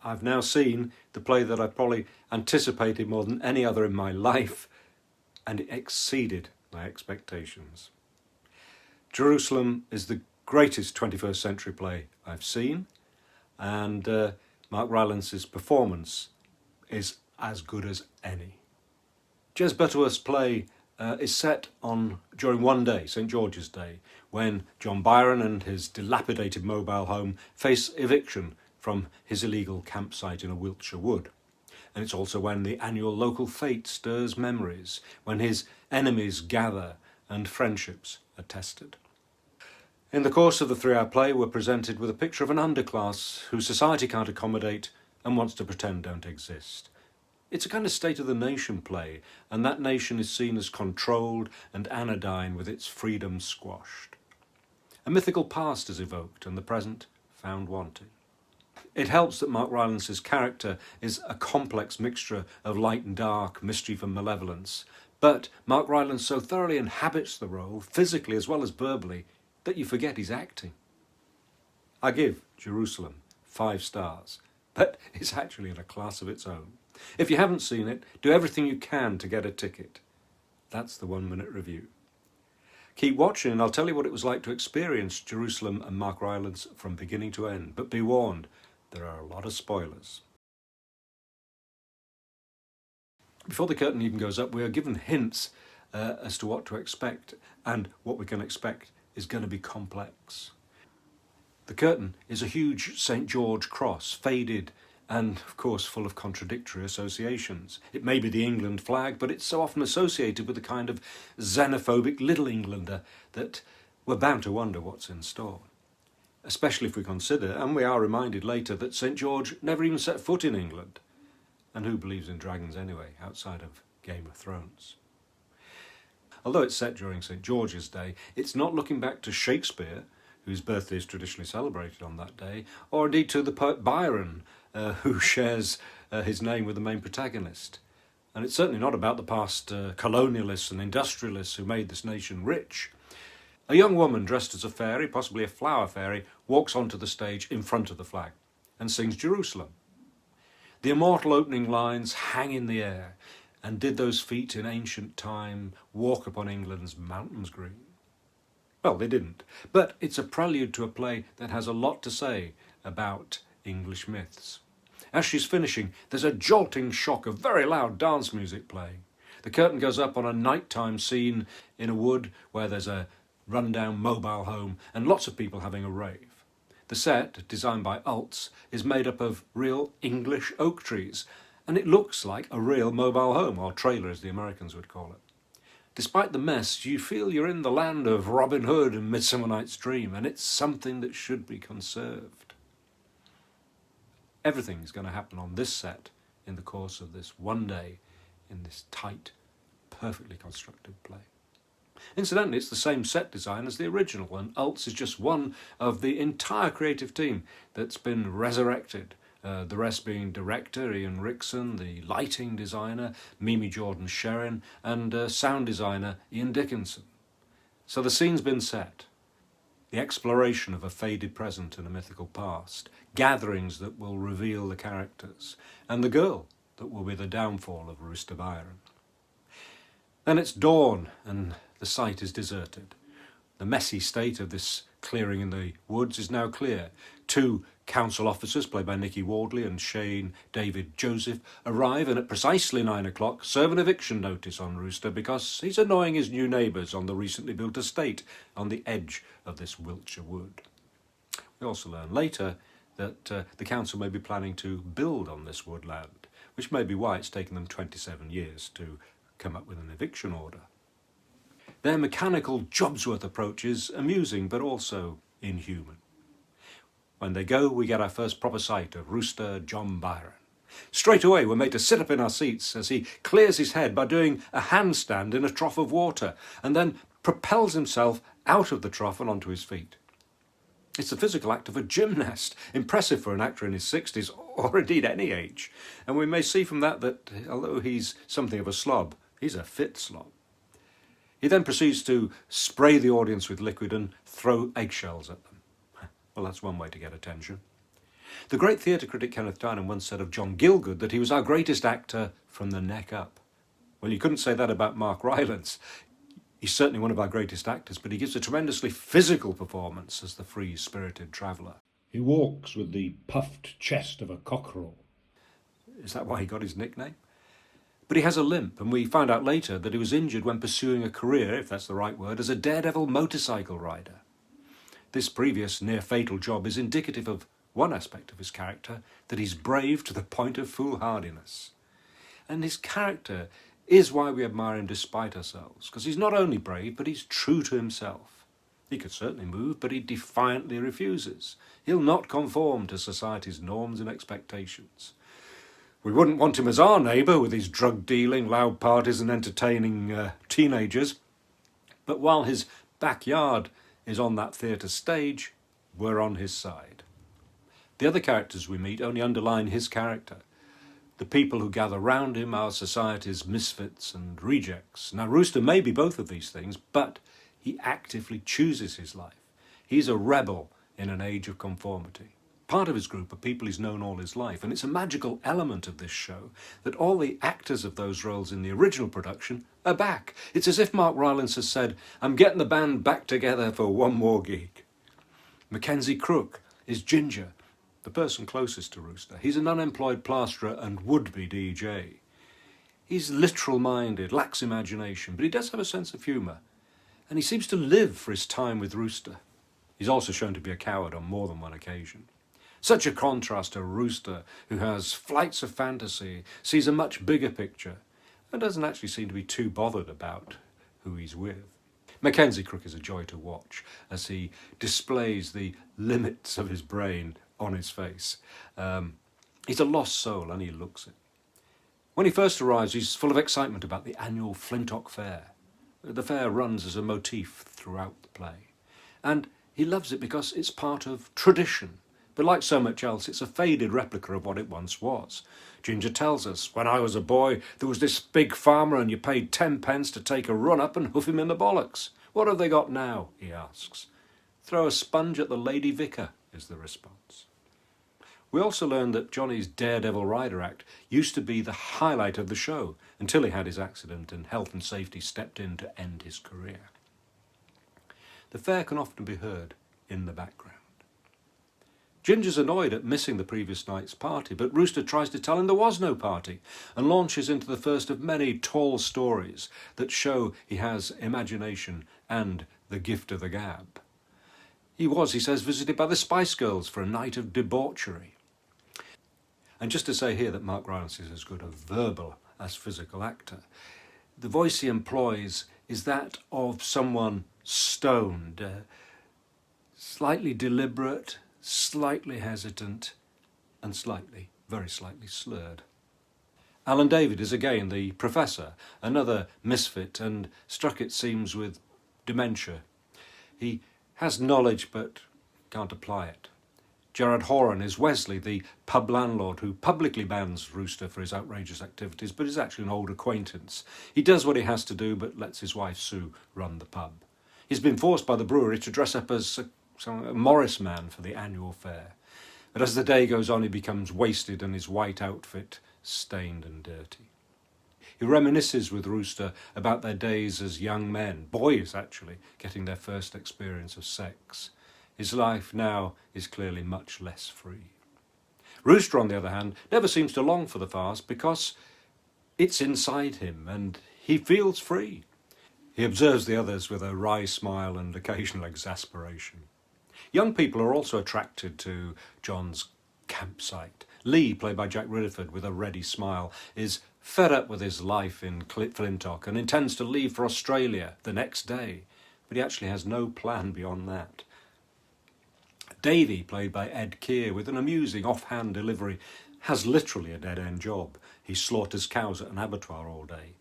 I've now seen the play that I probably anticipated more than any other in my life, and it exceeded my expectations. Jerusalem is the greatest 21st century play I've seen, and Mark Rylance's performance is as good as any. Jez Butterworth's play is set during one day, St George's Day, when John Byron and his dilapidated mobile home face eviction from his illegal campsite in a Wiltshire wood. And it's also when the annual local fete stirs memories, when his enemies gather and friendships are tested. In the course of the 3-hour play, we're presented with a picture of an underclass who society can't accommodate and wants to pretend don't exist. It's a kind of state of the nation play, and that nation is seen as controlled and anodyne with its freedom squashed. A mythical past is evoked and the present found wanting. It helps that Mark Rylance's character is a complex mixture of light and dark, mischief and malevolence, but Mark Rylance so thoroughly inhabits the role, physically as well as verbally, that you forget he's acting. I give Jerusalem 5 stars, but it's actually in a class of its own. If you haven't seen it, do everything you can to get a ticket. That's the 1-minute review. Keep watching and I'll tell you what it was like to experience Jerusalem and Mark Rylance from beginning to end, but be warned, there are a lot of spoilers. Before the curtain even goes up, we are given hints as to what to expect, and what we can expect is going to be complex. The curtain is a huge St George cross, faded and, of course, full of contradictory associations. It may be the England flag, but it's so often associated with a kind of xenophobic Little Englander that we're bound to wonder what's in store. Especially if we consider, and we are reminded later, that St George never even set foot in England. And who believes in dragons anyway, outside of Game of Thrones? Although it's set during St George's Day, it's not looking back to Shakespeare, whose birthday is traditionally celebrated on that day, or indeed to the poet Byron, who shares his name with the main protagonist. And it's certainly not about the past colonialists and industrialists who made this nation rich. A young woman dressed as a fairy, possibly a flower fairy, walks onto the stage in front of the flag and sings Jerusalem. The immortal opening lines hang in the air, and did those feet in ancient time walk upon England's mountains green? Well, they didn't, but it's a prelude to a play that has a lot to say about English myths. As she's finishing, there's a jolting shock of very loud dance music playing. The curtain goes up on a nighttime scene in a wood where there's a rundown mobile home and lots of people having a rave. The set, designed by ULTZ, is made up of real English oak trees, and it looks like a real mobile home, or trailer as the Americans would call it. Despite the mess, you feel you're in the land of Robin Hood and Midsummer Night's Dream, and it's something that should be conserved. Everything's going to happen on this set in the course of this one day in this tight, perfectly constructed play. Incidentally, it's the same set design as the original, and ULTZ is just one of the entire creative team that's been resurrected. The rest being director Ian Rickson, the lighting designer Mimi Jordan-Sherin, and sound designer Ian Dickinson. So the scene's been set. The exploration of a faded present and a mythical past, gatherings that will reveal the characters, and the girl that will be the downfall of Rooster Byron. Then it's dawn and the site is deserted. The messy state of this clearing in the woods is now clear. 2 council officers, played by Niky Wardley and Shane David Joseph, arrive and at precisely 9 o'clock serve an eviction notice on Rooster because he's annoying his new neighbours on the recently built estate on the edge of this Wiltshire wood. We also learn later that the council may be planning to build on this woodland, which may be why it's taken them 27 years to come up with an eviction order. Their mechanical Jobsworth approach is amusing but also inhuman. When they go, we get our first proper sight of Rooster John Byron. Straight away, we're made to sit up in our seats as he clears his head by doing a handstand in a trough of water and then propels himself out of the trough and onto his feet. It's the physical act of a gymnast, impressive for an actor in his 60s, or indeed any age. And we may see from that although he's something of a slob, he's a fit slob. He then proceeds to spray the audience with liquid and throw eggshells at them. Well, that's one way to get attention. The great theatre critic Kenneth Tynan once said of John Gielgud that he was our greatest actor from the neck up. Well, you couldn't say that about Mark Rylance. He's certainly one of our greatest actors, but he gives a tremendously physical performance as the free-spirited traveller. He walks with the puffed chest of a cockerel. Is that why he got his nickname? But he has a limp, and we find out later that he was injured when pursuing a career, if that's the right word, as a daredevil motorcycle rider. This previous near-fatal job is indicative of one aspect of his character, that he's brave to the point of foolhardiness. And his character is why we admire him despite ourselves, because he's not only brave, but he's true to himself. He could certainly move, but he defiantly refuses. He'll not conform to society's norms and expectations. We wouldn't want him as our neighbour with his drug-dealing, loud parties and entertaining teenagers. But while his backyard is on that theatre stage, we're on his side. The other characters we meet only underline his character. The people who gather round him are society's misfits and rejects. Now, Rooster may be both of these things, but he actively chooses his life. He's a rebel in an age of conformity. Part of his group are people he's known all his life, and it's a magical element of this show that all the actors of those roles in the original production are back. It's as if Mark Rylance has said, I'm getting the band back together for one more gig. MacKenzie Crook is Ginger, the person closest to Rooster. He's an unemployed plasterer and would-be DJ. He's literal-minded, lacks imagination, but he does have a sense of humour, and he seems to live for his time with Rooster. He's also shown to be a coward on more than one occasion. Such a contrast to Rooster, who has flights of fantasy, sees a much bigger picture, and doesn't actually seem to be too bothered about who he's with. MacKenzie Crook is a joy to watch as he displays the limits of his brain on his face. He's a lost soul, and he looks it. When he first arrives, he's full of excitement about the annual Flintock Fair. The fair runs as a motif throughout the play, and he loves it because it's part of tradition. But like so much else, it's a faded replica of what it once was. Ginger tells us, when I was a boy, there was this big farmer and you paid 10 pence to take a run up and hoof him in the bollocks. What have they got now, he asks. Throw a sponge at the lady vicar, is the response. We also learn that Johnny's Daredevil Rider act used to be the highlight of the show until he had his accident and health and safety stepped in to end his career. The fair can often be heard in the background. Ginger's annoyed at missing the previous night's party, but Rooster tries to tell him there was no party and launches into the first of many tall stories that show he has imagination and the gift of the gab. He was, he says, visited by the Spice Girls for a night of debauchery. And just to say here that Mark Rylance is as good a verbal as physical actor, the voice he employs is that of someone stoned, slightly deliberate, slightly hesitant, and very slightly slurred. Alan David is again the professor, another misfit, and struck, it seems, with dementia. He has knowledge but can't apply it. Gerard Horan is Wesley, the pub landlord who publicly bans Rooster for his outrageous activities, but is actually an old acquaintance. He does what he has to do, but lets his wife Sue run the pub. He's been forced by the brewery to dress up as a Morris man for the annual fair. But as the day goes on, he becomes wasted and his white outfit stained and dirty. He reminisces with Rooster about their days as young men, boys actually, getting their first experience of sex. His life now is clearly much less free. Rooster, on the other hand, never seems to long for the fast because it's inside him and he feels free. He observes the others with a wry smile and occasional exasperation. Young people are also attracted to John's campsite. Lee, played by Jack Riddiford with a ready smile, is fed up with his life in Flintock and intends to leave for Australia the next day, but he actually has no plan beyond that. Davy, played by Ed Kear with an amusing offhand delivery, has literally a dead-end job. He slaughters cows at an abattoir all day.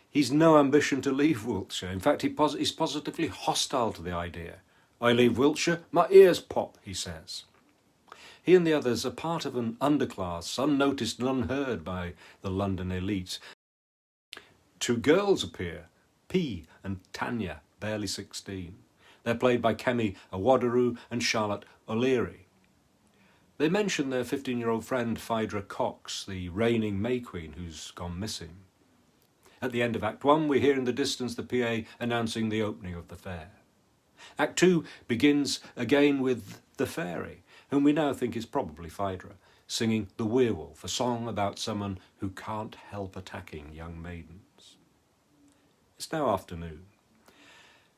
He's no ambition to leave Wiltshire. In fact, he's positively hostile to the idea. I leave Wiltshire, my ears pop, he says. He and the others are part of an underclass, unnoticed and unheard by the London elite. Two girls appear, P and Tanya, barely 16. They're played by Kemi, Awoderu and Charlotte O'Leary. They mention their 15-year-old friend Phaedra-Cox, the reigning May Queen who's gone missing. At the end of Act 1, we hear in the distance the PA announcing the opening of the fair. Act 2 begins again with the fairy, whom we now think is probably Phaedra, singing The Werewolf, a song about someone who can't help attacking young maidens. It's now afternoon.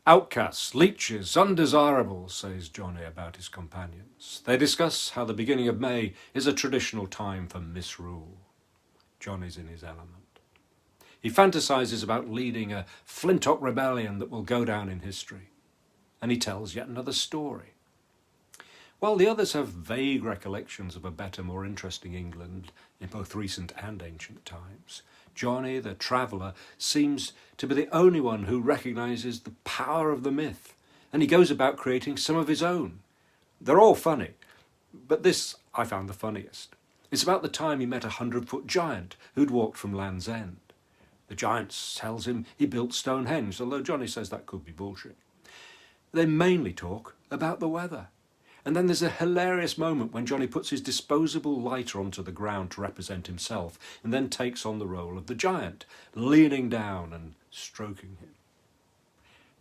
Outcasts, leeches, undesirables, says Johnny about his companions. They discuss how the beginning of May is a traditional time for misrule. Johnny's in his element. He fantasises about leading a Flintock rebellion that will go down in history. And he tells yet another story. While the others have vague recollections of a better, more interesting England in both recent and ancient times, Johnny, the traveller, seems to be the only one who recognises the power of the myth, and he goes about creating some of his own. They're all funny, but this I found the funniest. It's about the time he met a 100-foot giant who'd walked from Land's End. The giant tells him he built Stonehenge, although Johnny says that could be bullshit. They mainly talk about the weather. And then there's a hilarious moment when Johnny puts his disposable lighter onto the ground to represent himself and then takes on the role of the giant, leaning down and stroking him.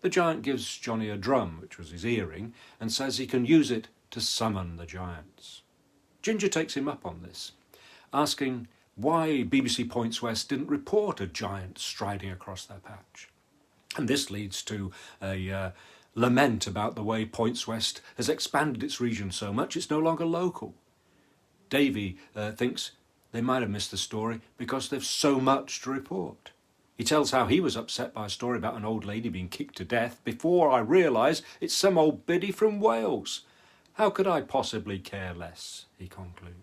The giant gives Johnny a drum, which was his earring, and says he can use it to summon the giants. Ginger takes him up on this, asking why BBC Points West didn't report a giant striding across their patch. And this leads to a lament about the way Points West has expanded its region so much it's no longer local. Davy thinks they might have missed the story because they've so much to report. He tells how he was upset by a story about an old lady being kicked to death before I realise it's some old biddy from Wales. How could I possibly care less, he concludes.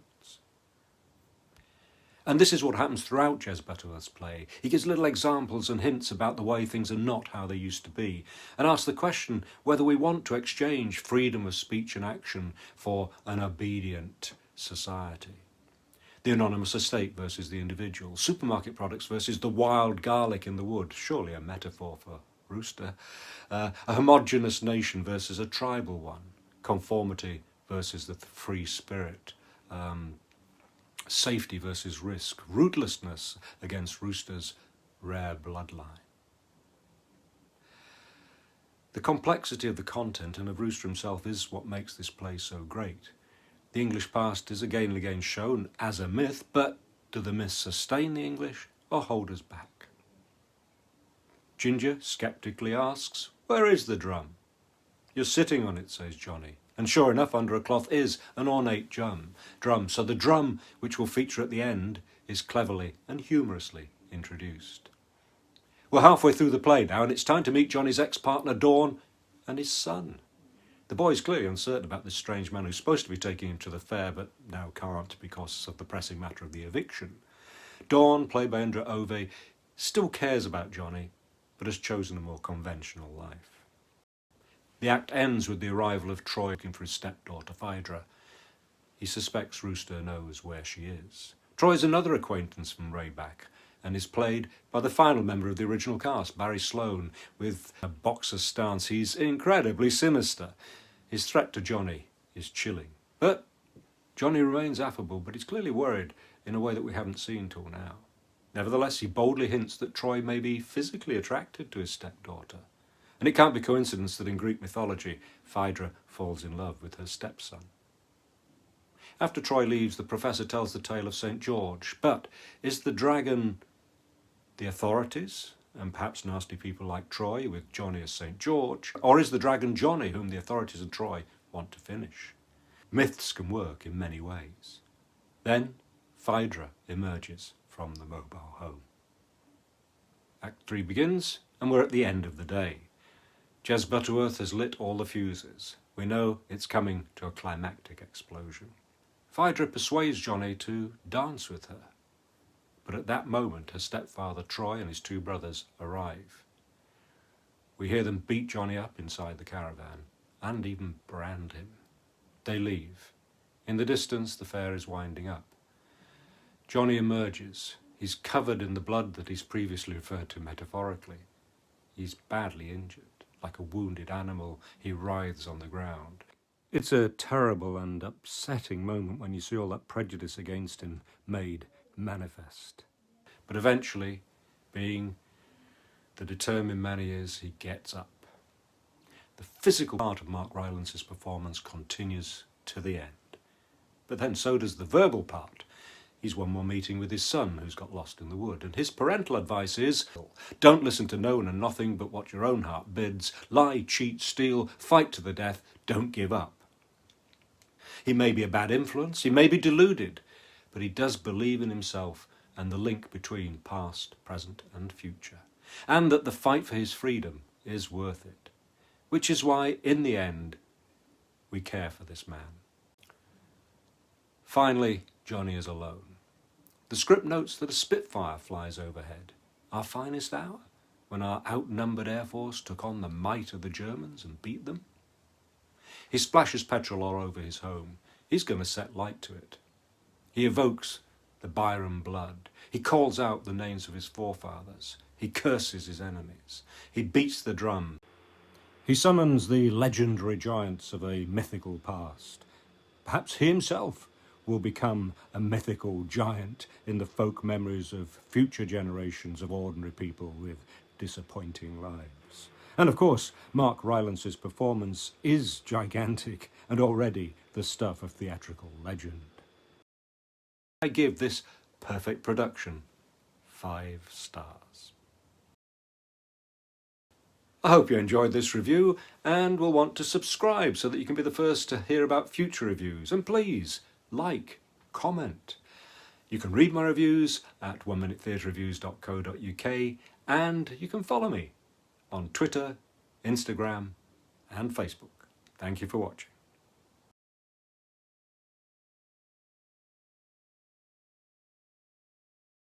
And this is what happens throughout Jez Butterworth's play. He gives little examples and hints about the way things are not how they used to be, and asks the question whether we want to exchange freedom of speech and action for an obedient society. The anonymous estate versus the individual, supermarket products versus the wild garlic in the wood, surely a metaphor for Rooster, a homogeneous nation versus a tribal one, conformity versus the free spirit, safety versus risk, rootlessness against Rooster's rare bloodline. The complexity of the content and of Rooster himself is what makes this play so great. The English past is again and again shown as a myth, but do the myths sustain the English or hold us back? Ginger sceptically asks, "Where is the drum?" "You're sitting on it," says Johnny. And sure enough, under a cloth is an ornate drum. So the drum, which will feature at the end, is cleverly and humorously introduced. We're halfway through the play now, and it's time to meet Johnny's ex-partner Dawn and his son. The boy's clearly uncertain about this strange man who's supposed to be taking him to the fair, but now can't because of the pressing matter of the eviction. Dawn, played by Indra Ovay, still cares about Johnny, but has chosen a more conventional life. The act ends with the arrival of Troy looking for his stepdaughter, Phaedra. He suspects Rooster knows where she is. Troy's another acquaintance from Rayback and is played by the final member of the original cast, Barry Sloane. With a boxer stance, he's incredibly sinister. His threat to Johnny is chilling. But Johnny remains affable, but he's clearly worried in a way that we haven't seen till now. Nevertheless, he boldly hints that Troy may be physically attracted to his stepdaughter. And it can't be coincidence that in Greek mythology, Phaedra falls in love with her stepson. After Troy leaves, the professor tells the tale of St. George. But is the dragon the authorities, and perhaps nasty people like Troy, with Johnny as St. George? Or is the dragon Johnny, whom the authorities and Troy want to finish? Myths can work in many ways. Then Phaedra emerges from the mobile home. Act 3 begins, and we're at the end of the day. Jez Butterworth has lit all the fuses. We know it's coming to a climactic explosion. Phaedra persuades Johnny to dance with her. But at that moment, her stepfather Troy and his two brothers arrive. We hear them beat Johnny up inside the caravan and even brand him. They leave. In the distance, the fair is winding up. Johnny emerges. He's covered in the blood that he's previously referred to metaphorically. He's badly injured. Like a wounded animal, he writhes on the ground. It's a terrible and upsetting moment when you see all that prejudice against him made manifest. But eventually, being the determined man he is, he gets up. The physical part of Mark Rylance's performance continues to the end. But then so does the verbal part. He's one more meeting with his son, who's got lost in the wood, and his parental advice is, don't listen to no one and nothing but what your own heart bids. Lie, cheat, steal, fight to the death, don't give up. He may be a bad influence, he may be deluded, but he does believe in himself and the link between past, present and future, and that the fight for his freedom is worth it, which is why, in the end, we care for this man. Finally, Johnny is alone. The script notes that a Spitfire flies overhead, our finest hour, when our outnumbered Air Force took on the might of the Germans and beat them. He splashes petrol all over his home. He's going to set light to it. He evokes the Byron blood. He calls out the names of his forefathers. He curses his enemies. He beats the drum. He summons the legendary giants of a mythical past. Perhaps he himself will become a mythical giant in the folk memories of future generations of ordinary people with disappointing lives. And of course, Mark Rylance's performance is gigantic and already the stuff of theatrical legend. I give this perfect production 5 stars. I hope you enjoyed this review and will want to subscribe so that you can be the first to hear about future reviews. And please, like, comment. You can read my reviews at oneminutetheattereviews.co.uk and you can follow me on Twitter, Instagram and Facebook. Thank you for watching.